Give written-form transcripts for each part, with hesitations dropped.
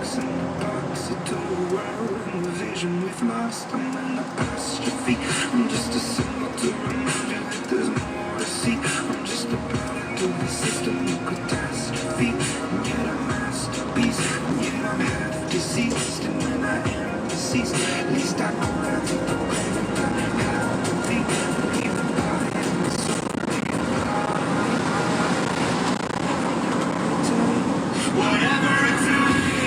box in the box, a total world and the vision we've lost. I'm in apostrophe. I'm just a symbol to remind you that there's more to see. I'm just a pawn into the system of catastrophe. And yet I'm masterpiece, and yet I'm half deceased. And when I am deceased, at least I know that to the grave and that I have to be. Leave the body and the soul being whatever it takes.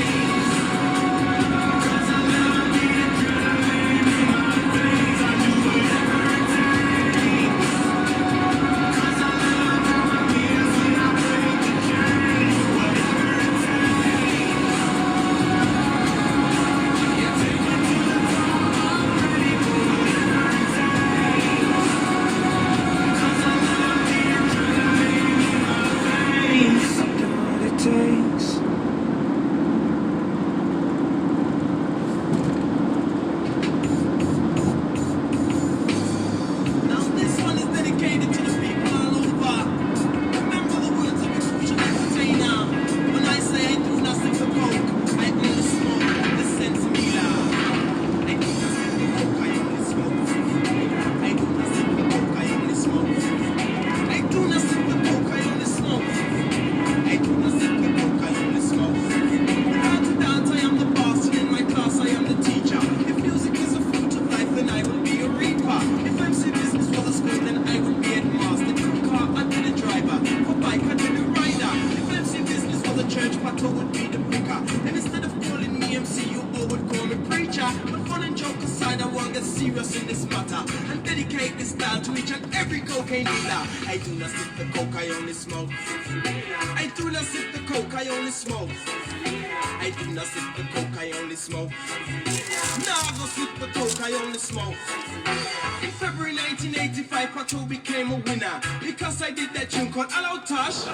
In February 1985, Pato became a winner because I did that tune called Hello Tosh.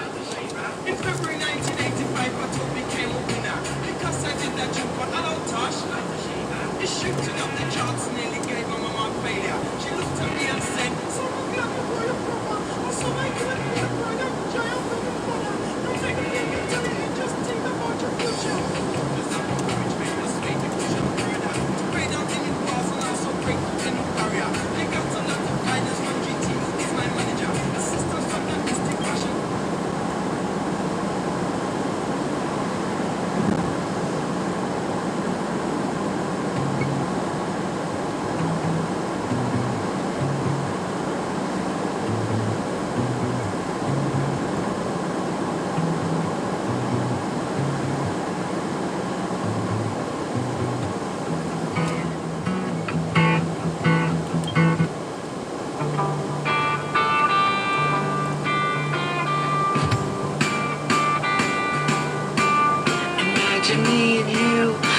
In February 1985, Pato became a winner because I did that tune called Hello Tosh. It shifted up the charts, nearly gave my mama failure. She looked at me and said, "So I'm glad you brought your brother. Also, I could be a brother, giant from your mother. Don't take a thing and tell you, just think about your future." There's nothing which made us make the vision further. To break down any walls and also break any barrier. I got a lot of guidance from GT, who is my manager. Assistance from the mystic passion. Imagine me and you